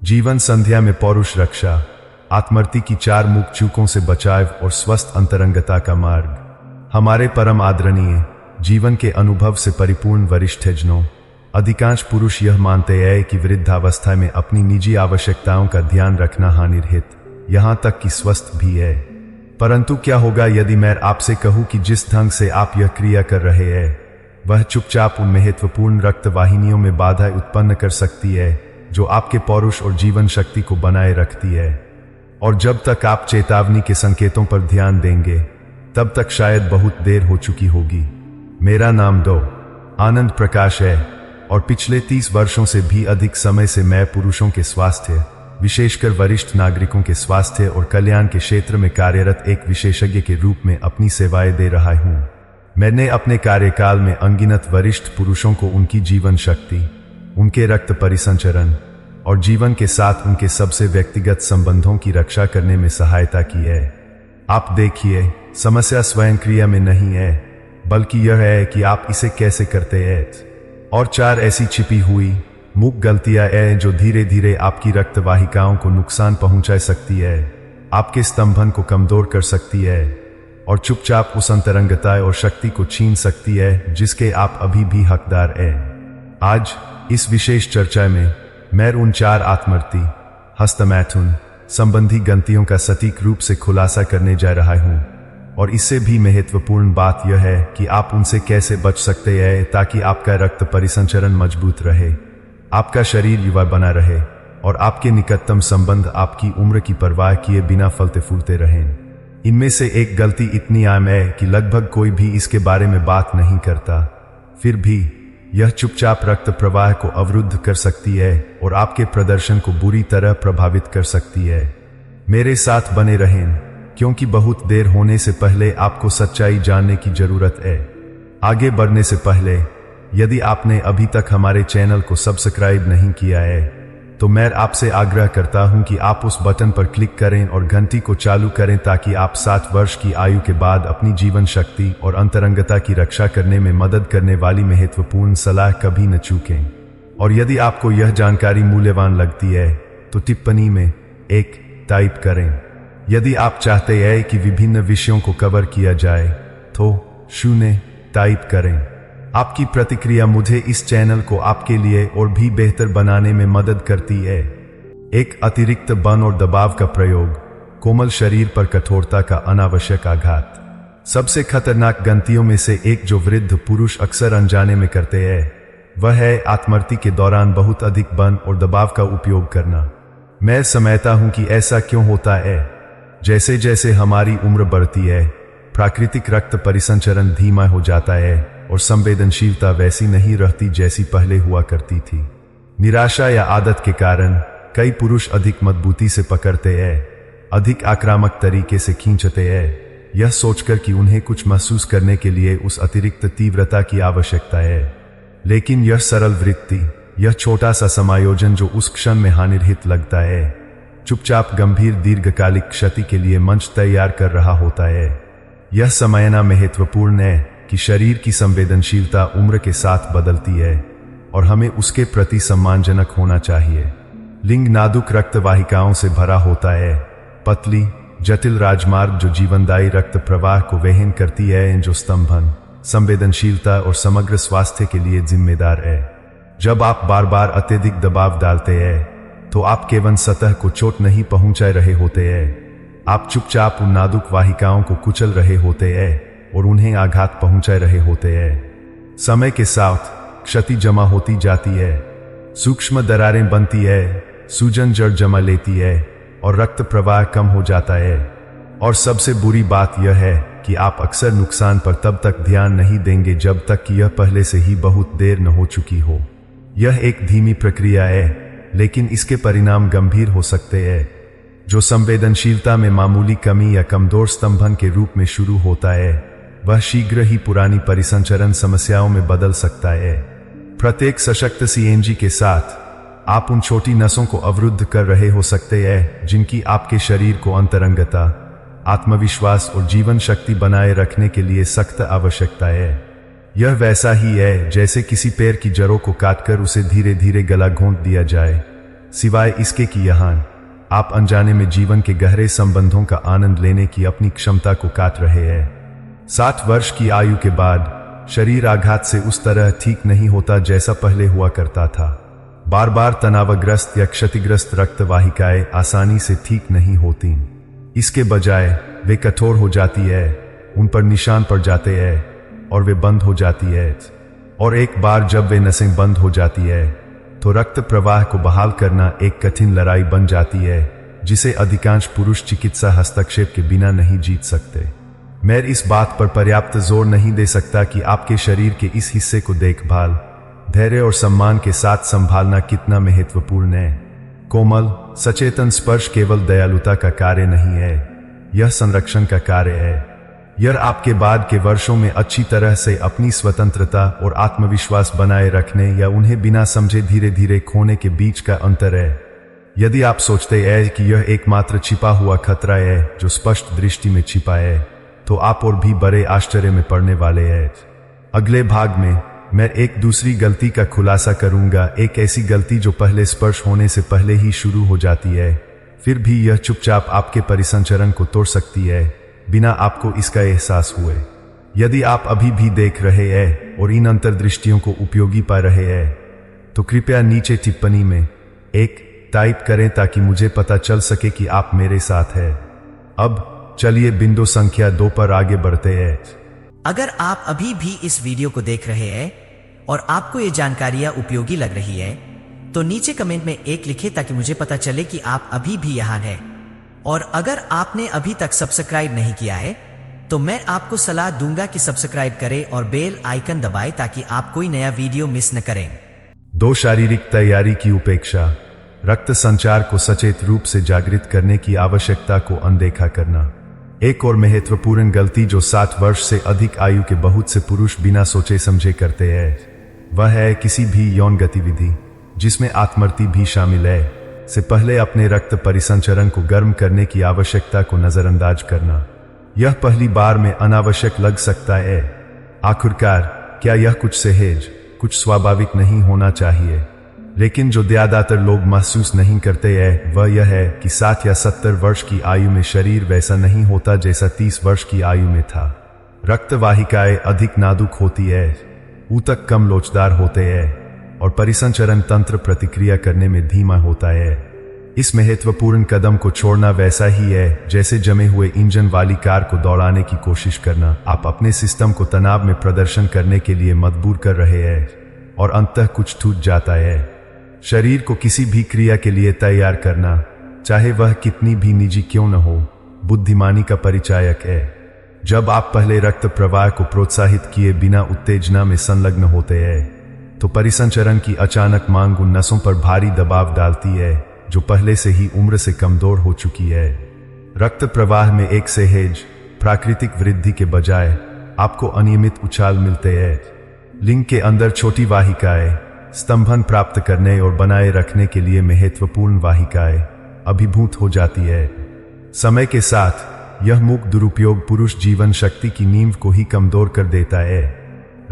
जीवन संध्या में पौरुष रक्षा, आत्मर्ति की 4 मुख्य चूकों से बचाव और स्वस्थ अंतरंगता का मार्ग। हमारे परम आदरणीय जीवन के अनुभव से परिपूर्ण वरिष्ठजनों, अधिकांश पुरुष यह मानते हैं कि वृद्धावस्था में अपनी निजी आवश्यकताओं का ध्यान रखना हानिरहित, यहां तक कि स्वस्थ भी है। परंतु क्या होगा यदि मैं आपसे कहूं कि जिस ढंग से आप यह क्रिया कर रहे हैं वह चुपचाप उन महत्वपूर्ण रक्त वाहिनियों में बाधा उत्पन्न कर सकती है जो आपके पौरुष और जीवन शक्ति को बनाए रखती है। और जब तक आप चेतावनी के संकेतों पर ध्यान देंगे तब तक शायद बहुत देर हो चुकी होगी। मेरा नाम डॉ. आनंद प्रकाश है और पिछले 30 वर्षों से भी अधिक समय से मैं पुरुषों के स्वास्थ्य, विशेषकर वरिष्ठ नागरिकों के स्वास्थ्य और कल्याण के क्षेत्र में कार्यरत एक विशेषज्ञ के रूप में अपनी सेवाएं दे रहा हूं। मैंने अपने कार्यकाल में अनगिनत वरिष्ठ पुरुषों को उनकी जीवन शक्ति, उनके रक्त परिसंचरण और जीवन के साथ उनके सबसे व्यक्तिगत संबंधों की रक्षा करने में सहायता की है। आप देखिए, समस्या स्वयं क्रिया में नहीं है, बल्कि यह है कि आप इसे कैसे करते हैं। और 4 ऐसी छिपी हुई मुख्य गलतियां हैं जो धीरे धीरे आपकी रक्त वाहिकाओं को नुकसान पहुंचा सकती है, आपके स्तंभन को कमजोर कर सकती है और चुपचाप उस अंतरंगता और शक्ति को छीन सकती है जिसके आप अभी भी हकदार हैं। आज इस विशेष चर्चा में मैं उन 4 आत्मर्ति, हस्तमैथुन संबंधी गलतियों का सटीक रूप से खुलासा करने जा रहा हूं। और इससे भी महत्वपूर्ण बात यह है कि आप उनसे कैसे बच सकते हैं ताकि आपका रक्त परिसंचरण मजबूत रहे, आपका शरीर युवा बना रहे और आपके निकटतम संबंध आपकी उम्र की परवाह किए बिना फलते फूलते रहें। इनमें से एक गलती इतनी आम है कि लगभग कोई भी इसके बारे में बात नहीं करता, फिर भी यह चुपचाप रक्त प्रवाह को अवरुद्ध कर सकती है और आपके प्रदर्शन को बुरी तरह प्रभावित कर सकती है। मेरे साथ बने रहें, क्योंकि बहुत देर होने से पहले आपको सच्चाई जानने की जरूरत है। आगे बढ़ने से पहले, यदि आपने अभी तक हमारे चैनल को सब्सक्राइब नहीं किया है तो मैं आपसे आग्रह करता हूं कि आप उस बटन पर क्लिक करें और घंटी को चालू करें ताकि आप 60 वर्ष की आयु के बाद अपनी जीवन शक्ति और अंतरंगता की रक्षा करने में मदद करने वाली महत्वपूर्ण सलाह कभी न चूकें। और यदि आपको यह जानकारी मूल्यवान लगती है तो टिप्पणी में 1 टाइप करें। यदि आप चाहते हैं कि विभिन्न विषयों को कवर किया जाए तो 0 टाइप करें। आपकी प्रतिक्रिया मुझे इस चैनल को आपके लिए और भी बेहतर बनाने में मदद करती है। एक अतिरिक्त बल और दबाव का प्रयोग, कोमल शरीर पर कठोरता का अनावश्यक आघात। सबसे खतरनाक गलतियों में से एक जो वृद्ध पुरुष अक्सर अनजाने में करते हैं वह है आत्मर्ति के दौरान बहुत अधिक बल और दबाव का उपयोग करना। मैं समझता हूं कि ऐसा क्यों होता है। जैसे जैसे हमारी उम्र बढ़ती है प्राकृतिक रक्त परिसंचरण धीमा हो जाता है और संवेदनशीलता वैसी नहीं रहती जैसी पहले हुआ करती थी। निराशा या आदत के कारण कई पुरुष अधिक मजबूती से पकड़ते हैं, अधिक आक्रामक तरीके से खींचते हैं, यह सोचकर कि उन्हें कुछ महसूस करने के लिए उस अतिरिक्त तीव्रता की आवश्यकता है। लेकिन यह सरल वृत्ति, यह छोटा सा समायोजन जो उस क्षण में हानिरहित लगता है, चुपचाप गंभीर दीर्घकालिक क्षति के लिए मंच तैयार कर रहा होता है। यह समझना महत्वपूर्ण है कि शरीर की संवेदनशीलता उम्र के साथ बदलती है और हमें उसके प्रति सम्मानजनक होना चाहिए। लिंग नाजुक रक्त वाहिकाओं से भरा होता है, पतली जटिल राजमार्ग जो जीवनदायी रक्त प्रवाह को वहन करती है, जो स्तंभन, संवेदनशीलता और समग्र स्वास्थ्य के लिए जिम्मेदार है। जब आप बार बार अत्यधिक दबाव डालते हैं तो आप केवल सतह को चोट नहीं पहुंचा रहे होते हैं, आप चुपचाप उन नाजुक वाहिकाओं को कुचल रहे होते हैं और उन्हें आघात पहुंचा रहे होते हैं। समय के साथ क्षति जमा होती जाती है, सूक्ष्म दरारें बनती है, सूजन जड़ जमा लेती है और रक्त प्रवाह कम हो जाता है। और सबसे बुरी बात यह है कि आप अक्सर नुकसान पर तब तक ध्यान नहीं देंगे जब तक कि यह पहले से ही बहुत देर न हो चुकी हो। यह एक धीमी प्रक्रिया है, लेकिन इसके परिणाम गंभीर हो सकते हैं। जो संवेदनशीलता में मामूली कमी या कमजोर स्तंभन के रूप में शुरू होता है वह शीघ्र ही पुरानी परिसंचरण समस्याओं में बदल सकता है। प्रत्येक सशक्त सीएनजी के साथ आप उन छोटी नसों को अवरुद्ध कर रहे हो सकते हैं जिनकी आपके शरीर को अंतरंगता, आत्मविश्वास और जीवन शक्ति बनाए रखने के लिए सख्त आवश्यकता है। यह वैसा ही है जैसे किसी पेड़ की जड़ों को काटकर उसे धीरे धीरे गला घोंट दिया जाए, सिवाय इसके कि यहाँ आप अनजाने में जीवन के गहरे संबंधों का आनंद लेने की अपनी क्षमता को काट रहे हैं। 60 वर्ष की आयु के बाद शरीर आघात से उस तरह ठीक नहीं होता जैसा पहले हुआ करता था। बार बार तनावग्रस्त या क्षतिग्रस्त रक्त वाहिकाएं आसानी से ठीक नहीं होती। इसके बजाय वे कठोर हो जाती है, उन पर निशान पड़ जाते हैं और वे बंद हो जाती है। और एक बार जब वे नसें बंद हो जाती है तो रक्त प्रवाह को बहाल करना एक कठिन लड़ाई बन जाती है जिसे अधिकांश पुरुष चिकित्सा हस्तक्षेप के बिना नहीं जीत सकते। मैं इस बात पर पर्याप्त जोर नहीं दे सकता कि आपके शरीर के इस हिस्से को देखभाल, धैर्य और सम्मान के साथ संभालना कितना महत्वपूर्ण है। कोमल, सचेतन स्पर्श केवल दयालुता का कार्य नहीं है, यह संरक्षण का कार्य है। यह आपके बाद के वर्षों में अच्छी तरह से अपनी स्वतंत्रता और आत्मविश्वास बनाए रखने या उन्हें बिना समझे धीरे धीरे खोने के बीच का अंतर है। यदि आप सोचते हैं कि यह एकमात्र छिपा हुआ खतरा है जो स्पष्ट दृष्टि में छिपा है, तो आप और भी बड़े आश्चर्य में पड़ने वाले हैं। अगले भाग में मैं एक दूसरी गलती का खुलासा करूंगा, एक ऐसी गलती जो पहले स्पर्श होने से पहले ही शुरू हो जाती है, फिर भी यह चुपचाप आपके परिसंचरण को तोड़ सकती है बिना आपको इसका एहसास हुए। यदि आप अभी भी देख रहे हैं और इन अंतर्दृष्टियों को उपयोगी पा रहे हैं, तो कृपया नीचे टिप्पणी में एक टाइप करें ताकि मुझे पता चल सके कि आप मेरे साथ हैं। अब चलिए बिंदु संख्या 2 पर आगे बढ़ते हैं। अगर आप अभी भी इस वीडियो को देख रहे हैं और आपको ये जानकारियां उपयोगी लग रही है, तो नीचे कमेंट में एक लिखें ताकि मुझे पता चले कि आप अभी भी यहाँ हैं। और अगर आपने अभी तक सब्सक्राइब नहीं किया है, तो मैं आपको सलाह दूंगा कि सब्सक्राइब करें और बेल आइकन दबाएं ताकि आप कोई नया वीडियो मिस न करें। 2 शारीरिक तैयारी की उपेक्षा, रक्त संचार को सचेत रूप से जागृत करने की आवश्यकता को अनदेखा करना। एक और महत्वपूर्ण गलती जो 60 वर्ष से अधिक आयु के बहुत से पुरुष बिना सोचे समझे करते हैं, वह है किसी भी यौन गतिविधि, जिसमें आत्महत्या भी शामिल है, से पहले अपने रक्त परिसंचरण को गर्म करने की आवश्यकता को नजरअंदाज करना। यह पहली बार में अनावश्यक लग सकता है। आखिरकार क्या यह कुछ सहज, कुछ स्वाभाविक नहीं होना चाहिए? लेकिन जो ज्यादातर लोग महसूस नहीं करते हैं वह यह है कि 60 या 70 वर्ष की आयु में शरीर वैसा नहीं होता जैसा 30 वर्ष की आयु में था। रक्त वाहिकाएं अधिक नाजुक होती है, ऊतक कम लोचदार होते हैं और परिसंचरण तंत्र प्रतिक्रिया करने में धीमा होता है। इस महत्वपूर्ण कदम को छोड़ना वैसा ही है जैसे जमे हुए इंजन वाली कार को दौड़ाने की कोशिश करना। आप अपने सिस्टम को तनाव में प्रदर्शन करने के लिए मजबूर कर रहे हैं और अंततः कुछ टूट जाता है। शरीर को किसी भी क्रिया के लिए तैयार करना, चाहे वह कितनी भी निजी क्यों न हो, बुद्धिमानी का परिचायक है। जब आप पहले रक्त प्रवाह को प्रोत्साहित किए बिना उत्तेजना में संलग्न होते हैं, तो परिसंचरण की अचानक मांग उन नसों पर भारी दबाव डालती है जो पहले से ही उम्र से कमजोर हो चुकी है। रक्त प्रवाह में एक सहज, प्राकृतिक वृद्धि के बजाय आपको अनियमित उछाल मिलते हैं। लिंग के अंदर छोटी वाहिकाएं स्तंभन प्राप्त करने और बनाए रखने के लिए महत्वपूर्ण वाहिकाएं अभिभूत हो जाती है। समय के साथ यह मुक्त दुरुपयोग पुरुष जीवन शक्ति की नींव को ही कमजोर कर देता है।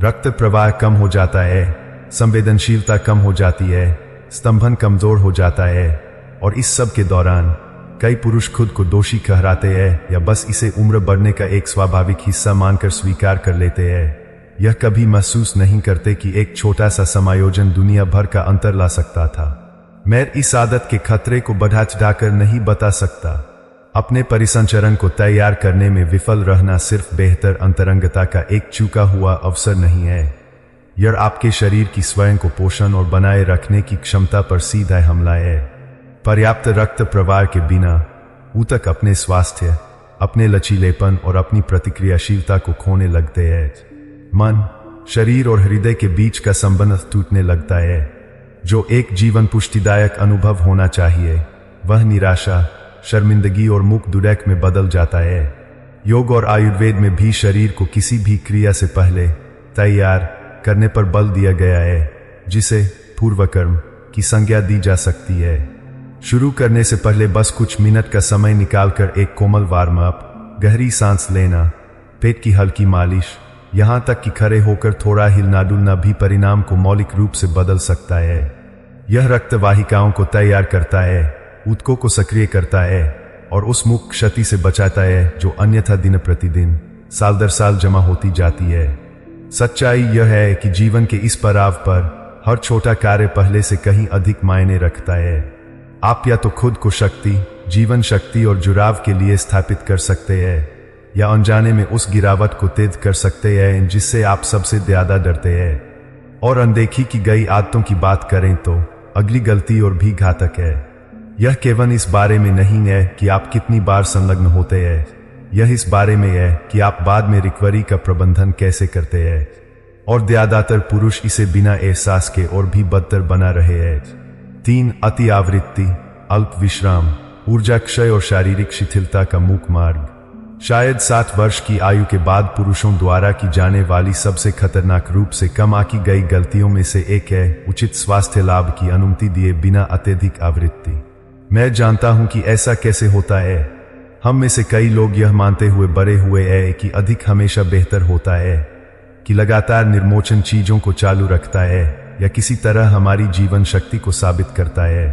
रक्त प्रवाह कम हो जाता है, संवेदनशीलता कम हो जाती है, स्तंभन कमजोर हो जाता है और इस सब के दौरान कई पुरुष खुद को दोषी कहराते हैं या बस इसे उम्र बढ़ने का एक स्वाभाविक हिस्सा मानकर स्वीकार कर लेते हैं। यह कभी महसूस नहीं करते कि एक छोटा सा समायोजन दुनिया भर का अंतर ला सकता था। मैं इस आदत के खतरे को बढ़ा चढ़ाकर नहीं बता सकता। अपने परिसंचरण को तैयार करने में विफल रहना सिर्फ बेहतर अंतरंगता का एक चूका हुआ अवसर नहीं है, यह आपके शरीर की स्वयं को पोषण और बनाए रखने की क्षमता पर सीधा हमला है। पर्याप्त रक्त प्रवाह के बिना ऊतक अपने स्वास्थ्य, अपने लचीलेपन और अपनी प्रतिक्रियाशीलता को खोने लगते हैं। मन, शरीर और हृदय के बीच का संबंध टूटने लगता है। जो एक जीवन पुष्टिदायक अनुभव होना चाहिए, वह निराशा, शर्मिंदगी और मुख दुर्दैक में बदल जाता है। योग और आयुर्वेद में भी शरीर को किसी भी क्रिया से पहले तैयार करने पर बल दिया गया है, जिसे पूर्वकर्म की संज्ञा दी जा सकती है। शुरू करने से पहले बस कुछ मिनट का समय निकालकर एक कोमल वार्म अप, गहरी सांस लेना, पेट की हल्की मालिश, यहाँ तक कि खड़े होकर थोड़ा हिलना डुलना भी परिणाम को मौलिक रूप से बदल सकता है। यह रक्त वाहिकाओं को तैयार करता है, ऊतकों को सक्रिय करता है और उस मुख क्षति से बचाता है जो अन्यथा दिन प्रतिदिन साल दर साल जमा होती जाती है। सच्चाई यह है कि जीवन के इस पड़ाव पर हर छोटा कार्य पहले से कहीं अधिक मायने रखता है। आप या तो खुद को शक्ति, जीवन शक्ति और जुड़ाव के लिए स्थापित कर सकते हैं या अनजाने में उस गिरावट को तेज कर सकते हैं जिससे आप सबसे ज्यादा डरते हैं। और अनदेखी की गई आदतों की बात करें तो अगली गलती और भी घातक है। यह केवल इस बारे में नहीं है कि आप कितनी बार संलग्न होते हैं, यह इस बारे में है कि आप बाद में रिकवरी का प्रबंधन कैसे करते हैं। और ज्यादातर पुरुष इसे बिना एहसास के और भी बदतर बना रहे हैं। 3 अति आवृत्ति, अल्प विश्राम, ऊर्जा क्षय और शारीरिक शिथिलता का मुख्य मार्ग। शायद 60 वर्ष की आयु के बाद पुरुषों द्वारा की जाने वाली सबसे खतरनाक रूप से कम आंकी गई गलतियों में से एक है उचित स्वास्थ्य लाभ की अनुमति दिए बिना अत्यधिक आवृत्ति। मैं जानता हूं कि ऐसा कैसे होता है। हम में से कई लोग यह मानते हुए बड़े हुए हैं कि अधिक हमेशा बेहतर होता है, कि लगातार निर्मोचन चीजों को चालू रखता है या किसी तरह हमारी जीवन शक्ति को साबित करता है।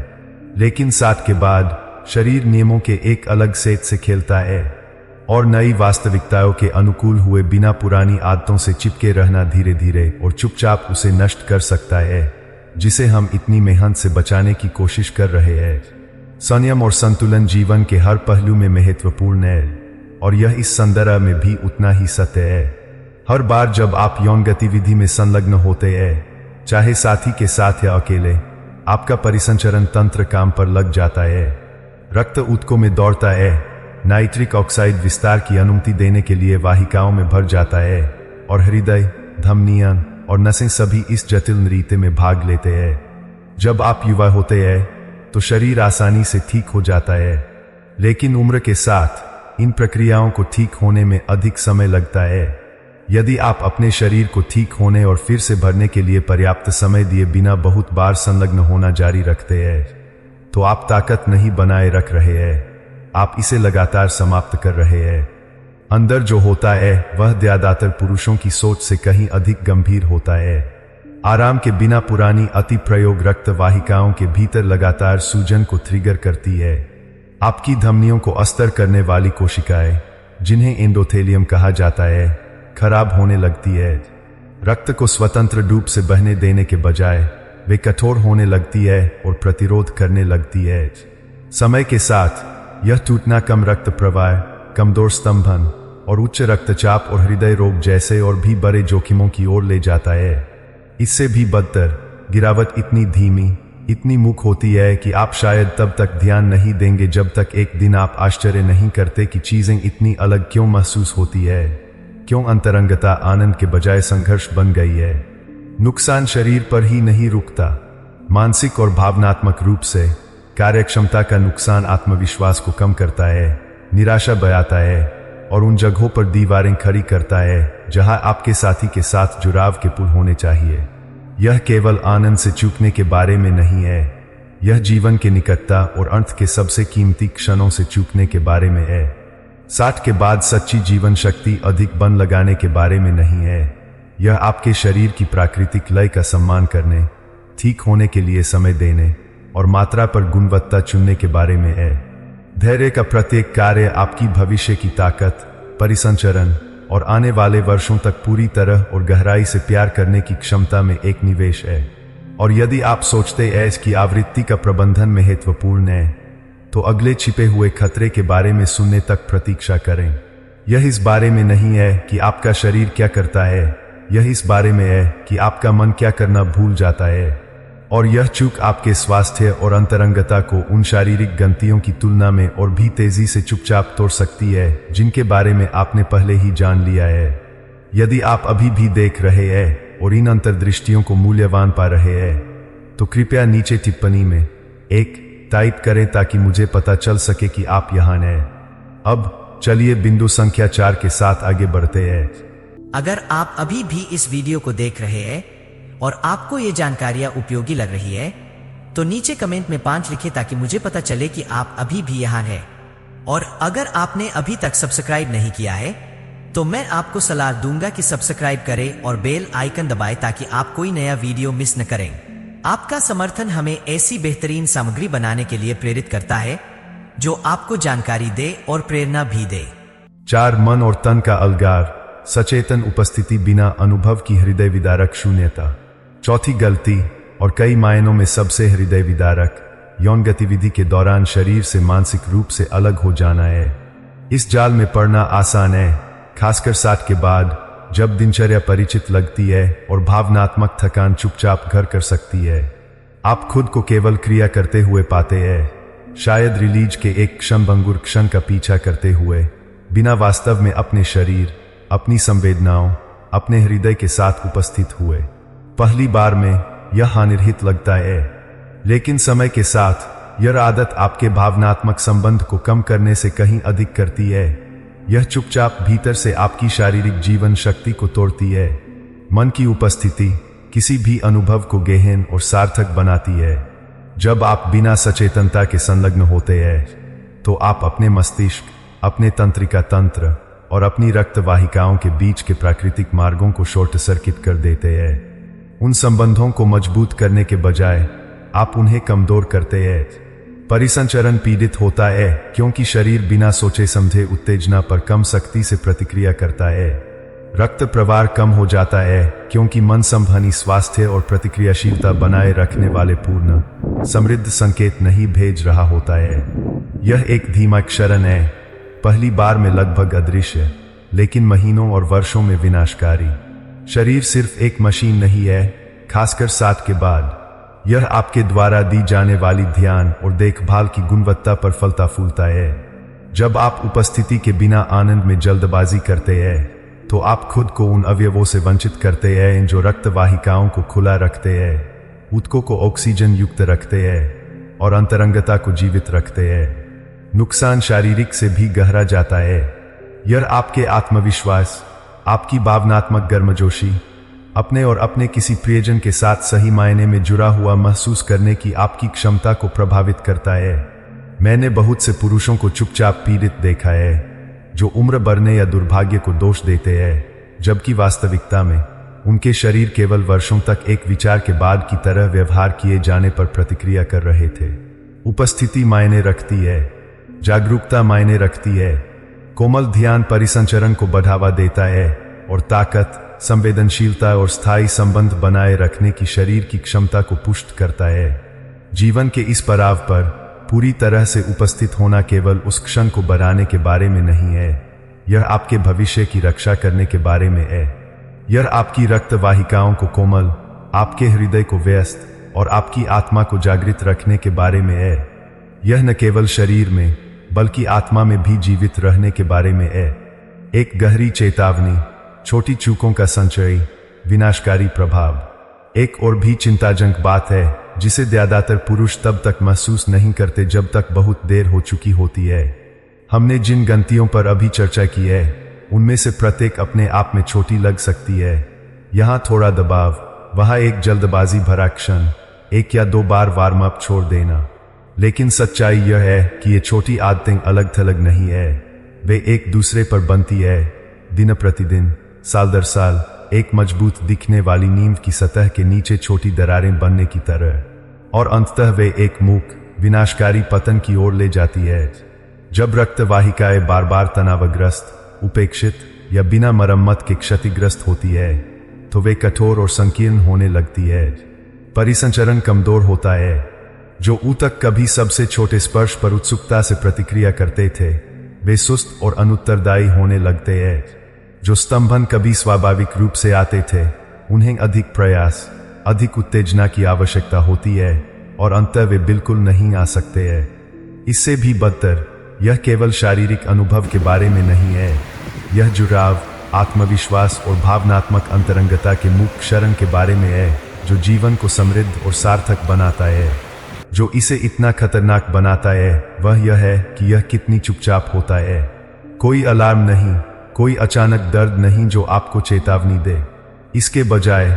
लेकिन 60 के बाद शरीर नियमों के एक अलग सेट से खेलता है और नई वास्तविकताओं के अनुकूल हुए बिना पुरानी आदतों से चिपके रहना धीरे धीरे और चुपचाप उसे नष्ट कर सकता है जिसे हम इतनी मेहनत से बचाने की कोशिश कर रहे हैं। संयम और संतुलन जीवन के हर पहलू में महत्वपूर्ण है और यह इस संदर्भ में भी उतना ही सत्य है। हर बार जब आप यौन गतिविधि में संलग्न होते हैं, चाहे साथी के साथ या अकेले, आपका परिसंचरण तंत्र काम पर लग जाता है। रक्त ऊतकों में दौड़ता है, नाइट्रिक ऑक्साइड विस्तार की अनुमति देने के लिए वाहिकाओं में भर जाता है और हृदय, धमनियां और नसें सभी इस जटिल नृत्य में भाग लेते हैं। जब आप युवा होते हैं तो शरीर आसानी से ठीक हो जाता है, लेकिन उम्र के साथ इन प्रक्रियाओं को ठीक होने में अधिक समय लगता है। यदि आप अपने शरीर को ठीक होने और फिर से भरने के लिए पर्याप्त समय दिए बिना बहुत बार संलग्न होना जारी रखते हैं, तो आप ताकत नहीं बनाए रख रहे हैं, आप इसे लगातार समाप्त कर रहे हैं। अंदर जो होता है वह ज्यादातर पुरुषों की सोच से कहीं अधिक गंभीर होता है। आराम के बिना पुरानी अति प्रयोग रक्त वाहिकाओं के भीतर लगातार सूजन को ट्रिगर करती है। आपकी धमनियों को अस्तर करने वाली कोशिकाएं, जिन्हें एंडोथेलियम कहा जाता है, खराब होने लगती है। रक्त को स्वतंत्र रूप से बहने देने के बजाय वे कठोर होने लगती है और प्रतिरोध करने लगती है। समय के साथ यह टूटना कम रक्त प्रवाह, कमजोर स्तंभन और उच्च रक्तचाप और हृदय रोग जैसे और भी बड़े जोखिमों की ओर ले जाता है। इससे भी बदतर, गिरावट इतनी धीमी, इतनी मुख होती है कि आप शायद तब तक ध्यान नहीं देंगे जब तक एक दिन आप आश्चर्य नहीं करते कि चीजें इतनी अलग क्यों महसूस होती है, क्यों अंतरंगता आनंद के बजाय संघर्ष बन गई है। नुकसान शरीर पर ही नहीं रुकता, मानसिक और भावनात्मक रूप से कार्यक्षमता का नुकसान आत्मविश्वास को कम करता है, निराशा बढ़ाता है और उन जगहों पर दीवारें खड़ी करता है जहां आपके साथी के साथ जुड़ाव के पुल होने चाहिए। यह केवल आनंद से चूकने के बारे में नहीं है, यह जीवन के निकटता और अंत के सबसे कीमती क्षणों से चूकने के बारे में है। 60 के बाद सच्ची जीवन शक्ति अधिक बन लगाने के बारे में नहीं है, यह आपके शरीर की प्राकृतिक लय का सम्मान करने, ठीक होने के लिए समय देने और मात्रा पर गुणवत्ता चुनने के बारे में है। धैर्य का प्रत्येक कार्य आपकी भविष्य की ताकत, परिसंचरण और आने वाले वर्षों तक पूरी तरह और गहराई से प्यार करने की क्षमता में एक निवेश है। और यदि आप सोचते हैं कि आवृत्ति का प्रबंधन महत्वपूर्ण है, तो अगले छिपे हुए खतरे के बारे में सुनने तक प्रतीक्षा करें। यह इस बारे में नहीं है कि आपका शरीर क्या करता है, यह इस बारे में है कि आपका मन क्या करना भूल जाता है। और यह चूक आपके स्वास्थ्य और अंतरंगता को उन शारीरिक गलतियों की तुलना में और भी तेजी से चुपचाप तोड़ सकती है जिनके बारे में आपने पहले ही जान लिया है। यदि आप अभी भी देख रहे हैं और इन अंतर्दृष्टियों को मूल्यवान पा रहे हैं, तो कृपया नीचे टिप्पणी में 1 टाइप करें ताकि मुझे पता चल सके कि आप यहाँ हैं। अब चलिए बिंदु संख्या 4 के साथ आगे बढ़ते हैं। अगर आप अभी भी इस वीडियो को देख रहे हैं और आपको ये जानकारियां उपयोगी लग रही है, तो नीचे कमेंट में 5 लिखें ताकि मुझे पता चले कि आप अभी भी यहाँ हैं। और अगर आपने अभी तक सब्सक्राइब नहीं किया है, तो मैं आपको सलाह दूंगा कि सब्सक्राइब करें और बेल आइकन दबाएं ताकि आप कोई नया वीडियो मिस न करें। आपका समर्थन हमें ऐसी बेहतरीन सामग्री बनाने के लिए प्रेरित करता है जो आपको जानकारी दे और प्रेरणा भी दे। 4 मन और तन का अलगाव, सचेतन उपस्थिति बिना अनुभव की हृदय विदारक शून्यता। चौथी गलती और कई मायनों में सबसे हृदय विदारक, यौन गतिविधि के दौरान शरीर से मानसिक रूप से अलग हो जाना है। इस जाल में पड़ना आसान है, खासकर 60 के बाद, जब दिनचर्या परिचित लगती है और भावनात्मक थकान चुपचाप घर कर सकती है। आप खुद को केवल क्रिया करते हुए पाते हैं, शायद रिलीज के एक क्षणभंगुर क्षण का पीछा करते हुए, बिना वास्तव में अपने शरीर, अपनी संवेदनाओं, अपने हृदय के साथ उपस्थित हुए। पहली बार में यह हानिरहित लगता है, लेकिन समय के साथ यह आदत आपके भावनात्मक संबंध को कम करने से कहीं अधिक करती है। यह चुपचाप भीतर से आपकी शारीरिक जीवन शक्ति को तोड़ती है। मन की उपस्थिति किसी भी अनुभव को गहन और सार्थक बनाती है। जब आप बिना सचेतनता के संलग्न होते हैं, तो आप अपने मस्तिष्क, अपने तंत्रिका तंत्र और अपनी रक्त वाहिकाओं के बीच के प्राकृतिक मार्गों को शॉर्ट सर्किट कर देते हैं। उन संबंधों को मजबूत करने के बजाय आप उन्हें कमजोर करते हैं। परिसंचरण पीड़ित होता है क्योंकि शरीर बिना सोचे समझे उत्तेजना पर कम सख्ती से प्रतिक्रिया करता है। रक्त प्रवाह कम हो जाता है क्योंकि मन संवहनी स्वास्थ्य और प्रतिक्रियाशीलता बनाए रखने वाले पूर्ण समृद्ध संकेत नहीं भेज रहा होता है। यह एक धीमा क्षरण है, पहली बार में लगभग अदृश्य, लेकिन महीनों और वर्षों में विनाशकारी। शरीर सिर्फ एक मशीन नहीं है, खासकर 60 के बाद। यह आपके द्वारा दी जाने वाली ध्यान और देखभाल की गुणवत्ता पर फलता फूलता है। जब आप उपस्थिति के बिना आनंद में जल्दबाजी करते हैं, तो आप खुद को उन अवयवों से वंचित करते हैं जो रक्त वाहिकाओं को खुला रखते हैं, ऊतकों को ऑक्सीजन युक्त रखते हैं और अंतरंगता को जीवित रखते हैं। नुकसान शारीरिक से भी गहरा जाता है। यह आपके आत्मविश्वास, आपकी भावनात्मक गर्मजोशी, अपने और अपने किसी प्रियजन के साथ सही मायने में जुड़ा हुआ महसूस करने की आपकी क्षमता को प्रभावित करता है। मैंने बहुत से पुरुषों को चुपचाप पीड़ित देखा है, जो उम्र बढ़ने या दुर्भाग्य को दोष देते हैं, जबकि वास्तविकता में उनके शरीर केवल वर्षों तक एक विचार के बाद की तरह व्यवहार किए जाने पर प्रतिक्रिया कर रहे थे। उपस्थिति मायने रखती है, जागरूकता मायने रखती है। कोमल ध्यान परिसंचरण को बढ़ावा देता है और ताकत, संवेदनशीलता और स्थायी संबंध बनाए रखने की शरीर की क्षमता को पुष्ट करता है। जीवन के इस पड़ाव पर पूरी तरह से उपस्थित होना केवल उस क्षण को बढ़ाने के बारे में नहीं है, यह आपके भविष्य की रक्षा करने के बारे में है। यह आपकी रक्त वाहिकाओं को कोमल, आपके हृदय को व्यस्त और आपकी आत्मा को जागृत रखने के बारे में है। यह न केवल शरीर में बल्कि आत्मा में भी जीवित रहने के बारे में है। एक गहरी चेतावनी, छोटी चूकों का संचय, विनाशकारी प्रभाव। एक और भी चिंताजनक बात है जिसे ज्यादातर पुरुष तब तक महसूस नहीं करते जब तक बहुत देर हो चुकी होती है। हमने जिन गलतियों पर अभी चर्चा की है, उनमें से प्रत्येक अपने आप में छोटी लग सकती है। यहाँ थोड़ा दबाव, वहाँ एक जल्दबाजी भरा क्षण, 1 या 2 बार वार्म अप छोड़ देना। लेकिन सच्चाई यह है कि ये छोटी आदतें अलग थलग नहीं है, वे एक दूसरे पर बनती है, दिन प्रतिदिन, साल दर साल, एक मजबूत दिखने वाली नींव की सतह के नीचे छोटी दरारें बनने की तरह, और अंततः वे एक मूक, विनाशकारी पतन की ओर ले जाती है। जब रक्त वाहिकाएं बार बार तनावग्रस्त, उपेक्षित या बिना मरम्मत के क्षतिग्रस्त होती है, तो वे कठोर और संकीर्ण होने लगती है। परिसंचरण कमजोर होता है। जो ऊतक कभी सबसे छोटे स्पर्श पर उत्सुकता से प्रतिक्रिया करते थे, वे सुस्त और अनुत्तरदायी होने लगते हैं। जो स्तंभन कभी स्वाभाविक रूप से आते थे, उन्हें अधिक प्रयास, अधिक उत्तेजना की आवश्यकता होती है और अंततः वे बिल्कुल नहीं आ सकते हैं। इससे भी बदतर, यह केवल शारीरिक अनुभव के बारे में नहीं है, यह जुड़ाव, आत्मविश्वास और भावनात्मक अंतरंगता के मुक्त क्षरण के बारे में है, जो जीवन को समृद्ध और सार्थक बनाता है। जो इसे इतना खतरनाक बनाता है वह यह है कि यह कितनी चुपचाप होता है। कोई अलार्म नहीं, कोई अचानक दर्द नहीं जो आपको चेतावनी दे। इसके बजाय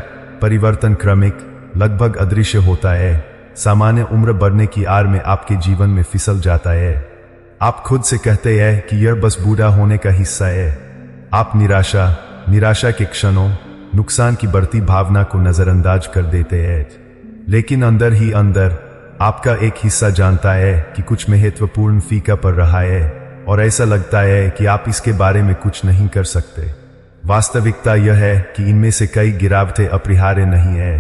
परिवर्तन क्रमिक, लगभग अदृश्य होता है, सामान्य उम्र बढ़ने की आड़ में आपके जीवन में फिसल जाता है। आप खुद से कहते हैं कि यह बस बूढ़ा होने का हिस्सा है। आप निराशा के क्षणों, नुकसान की बढ़ती भावना को नजरअंदाज कर देते हैं। लेकिन अंदर ही अंदर आपका एक हिस्सा जानता है कि कुछ महत्वपूर्ण फीका पड़ रहा है और ऐसा लगता है कि आप इसके बारे में कुछ नहीं कर सकते। वास्तविकता यह है कि इनमें से कई गिरावटें अपरिहार्य नहीं है।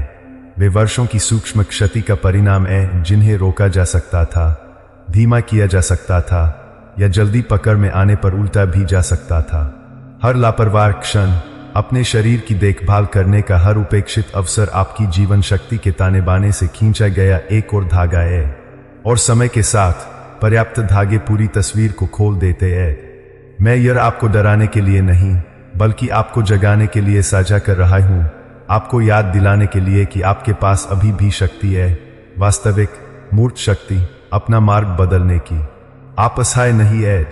वे वर्षों की सूक्ष्म क्षति का परिणाम है जिन्हें रोका जा सकता था, धीमा किया जा सकता था या जल्दी पकड़ में आने पर उल्टा भी जा सकता था। हर लापरवाह क्षण, अपने शरीर की देखभाल करने का हर उपेक्षित अवसर आपकी जीवन शक्ति के ताने बाने से खींचा गया एक और धागा है, और समय के साथ पर्याप्त धागे पूरी तस्वीर को खोल देते हैं। मैं यह आपको डराने के लिए नहीं बल्कि आपको जगाने के लिए साझा कर रहा हूं, आपको याद दिलाने के लिए कि आपके पास अभी भी शक्ति है, वास्तविक मूर्त शक्ति, अपना मार्ग बदलने की। आप असहाय नहीं है,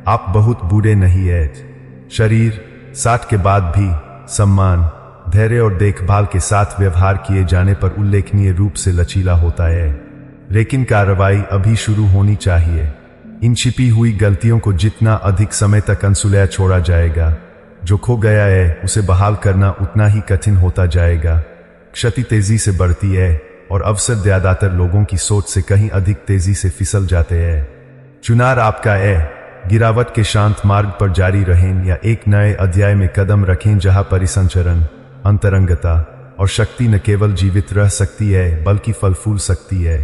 आप बहुत बूढ़े नहीं है। शरीर 60 के बाद भी सम्मान, धैर्य और देखभाल के साथ व्यवहार किए जाने पर उल्लेखनीय रूप से लचीला होता है, लेकिन कार्रवाई अभी शुरू होनी चाहिए। इन छिपी हुई गलतियों को जितना अधिक समय तक अनसुलझा छोड़ा जाएगा, जो खो गया है उसे बहाल करना उतना ही कठिन होता जाएगा। क्षति तेजी से बढ़ती है और अवसर ज्यादातर लोगों की सोच से कहीं अधिक तेजी से फिसल जाते हैं। चुनाव आपका है, गिरावट के शांत मार्ग पर जारी रहें या एक नए अध्याय में कदम रखें जहां परिसंचरण, अंतरंगता और शक्ति न केवल जीवित रह सकती है बल्कि फल फूल सकती है।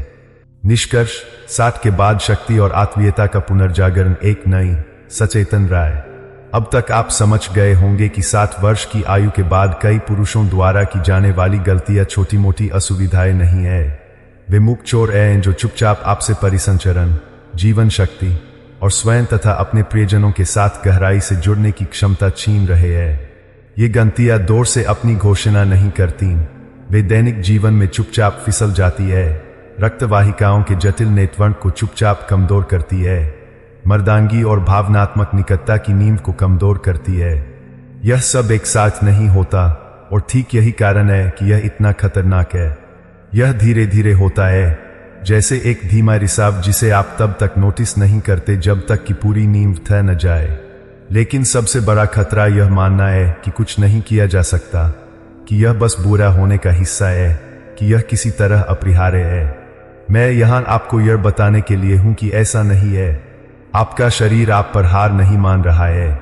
निष्कर्ष, 60 के बाद शक्ति और आत्मीयता का पुनर्जागरण एक नई सचेतन राय। अब तक आप समझ गए होंगे कि 60 वर्ष की आयु के बाद कई पुरुषों द्वारा की जाने वाली गलतियां छोटी मोटी असुविधाएं नहीं है। वे मुख चोर हैं जो चुपचाप आपसे परिसंचरण, जीवन शक्ति और स्वयं तथा अपने प्रियजनों के साथ गहराई से जुड़ने की क्षमता छीन रहे हैं। ये गलतियां दौर से अपनी घोषणा नहीं करती, वे दैनिक जीवन में चुपचाप फिसल जाती है, रक्तवाहिकाओं के जटिल नेटवर्क को चुपचाप कमजोर करती है, मर्दांगी और भावनात्मक निकटता की नींव को कमजोर करती है। यह सब एक साथ नहीं होता और ठीक यही कारण है कि यह इतना खतरनाक है। यह धीरे धीरे होता है, जैसे एक धीमा रिसाव जिसे आप तब तक नोटिस नहीं करते जब तक कि पूरी नींव थह न जाए। लेकिन सबसे बड़ा खतरा यह मानना है कि कुछ नहीं किया जा सकता, कि यह बस बुरा होने का हिस्सा है, कि यह किसी तरह अपरिहार्य है। मैं यहां आपको यह बताने के लिए हूं कि ऐसा नहीं है। आपका शरीर आप पर हार नहीं मान रहा है,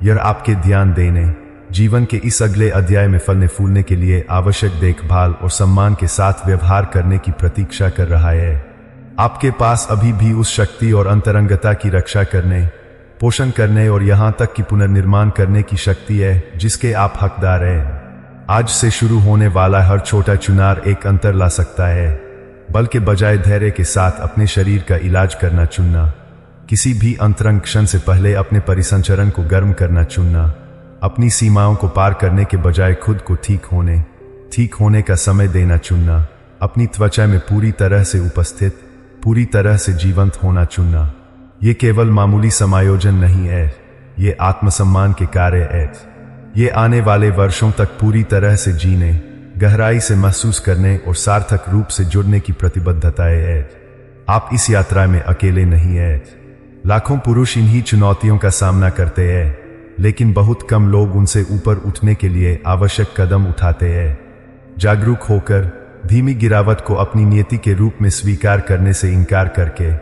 यह आपके ध्यान देने, जीवन के इस अगले अध्याय में फलने फूलने के लिए आवश्यक देखभाल और सम्मान के साथ व्यवहार करने की प्रतीक्षा कर रहा है। आपके पास अभी भी उस शक्ति और अंतरंगता की रक्षा करने, पोषण करने और यहां तक कि पुनर्निर्माण करने की शक्ति है जिसके आप हकदार हैं। आज से शुरू होने वाला हर छोटा चुनाव एक अंतर ला सकता है, बल्कि बजाय धैर्य के साथ अपने शरीर का इलाज करना चुनना, किसी भी अंतरंग क्षण से पहले अपने परिसंचरण को गर्म करना चुनना, अपनी सीमाओं को पार करने के बजाय खुद को ठीक होने का समय देना चुनना, अपनी त्वचा में पूरी तरह से उपस्थित, पूरी तरह से जीवंत होना चुनना। ये केवल मामूली समायोजन नहीं है, ये आत्मसम्मान के कार्य है। ये आने वाले वर्षों तक पूरी तरह से जीने, गहराई से महसूस करने और सार्थक रूप से जुड़ने की प्रतिबद्धताएं है। आप इस यात्रा में अकेले नहीं हैं। लाखों पुरुष इन्हीं चुनौतियों का सामना करते हैं, लेकिन बहुत कम लोग उनसे ऊपर उठने के लिए आवश्यक कदम उठाते हैं। जागरूक होकर धीमी गिरावट को अपनी नियति के रूप में स्वीकार करने से इनकार करके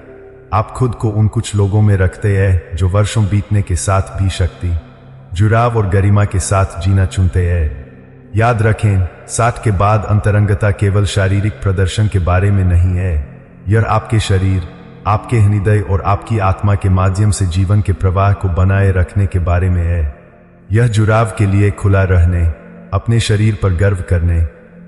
आप खुद को उन कुछ लोगों में रखते हैं जो वर्षों बीतने के साथ भी शक्ति, जुड़ाव और गरिमा के साथ जीना चुनते हैं। याद रखें, 60 के बाद अंतरंगता केवल शारीरिक प्रदर्शन के बारे में नहीं है, यह आपके शरीर, आपके हृदय और आपकी आत्मा के माध्यम से जीवन के प्रवाह को बनाए रखने के बारे में है। यह जुड़ाव के लिए खुला रहने, अपने शरीर पर गर्व करने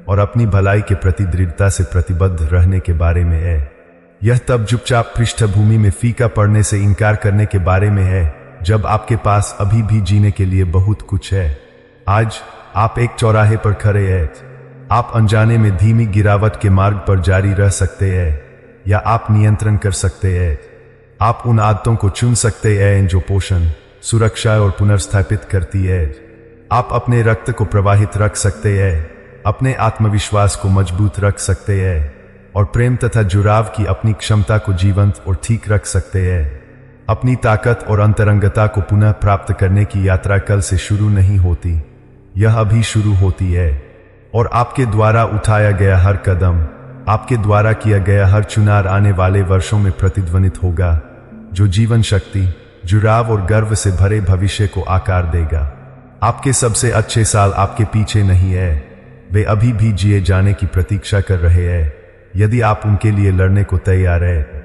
और अपनी भलाई के प्रति दृढ़ता से प्रतिबद्ध रहने के बारे में है। यह तब चुपचाप पृष्ठभूमि में फीका पड़ने से इनकार करने के बारे में है जब आपके पास अभी भी जीने के लिए बहुत कुछ है। आज आप एक चौराहे पर खड़े हैं। आप अनजाने में धीमी गिरावट के मार्ग पर जारी रह सकते हैं या आप नियंत्रण कर सकते हैं। आप उन आदतों को चुन सकते हैं जो पोषण, सुरक्षा और पुनर्स्थापित करती है। आप अपने रक्त को प्रवाहित रख सकते हैं, अपने आत्मविश्वास को मजबूत रख सकते हैं और प्रेम तथा जुड़ाव की अपनी क्षमता को जीवंत और ठीक रख सकते हैं। अपनी ताकत और अंतरंगता को पुनः प्राप्त करने की यात्रा कल से शुरू नहीं होती, यह अभी शुरू होती है। और आपके द्वारा उठाया गया हर कदम, आपके द्वारा किया गया हर चुनाव आने वाले वर्षों में प्रतिध्वनित होगा, जो जीवन शक्ति, जुड़ाव और गर्व से भरे भविष्य को आकार देगा। आपके सबसे अच्छे साल आपके पीछे नहीं है, वे अभी भी जिए जाने की प्रतीक्षा कर रहे हैं, यदि आप उनके लिए लड़ने को तैयार हैं।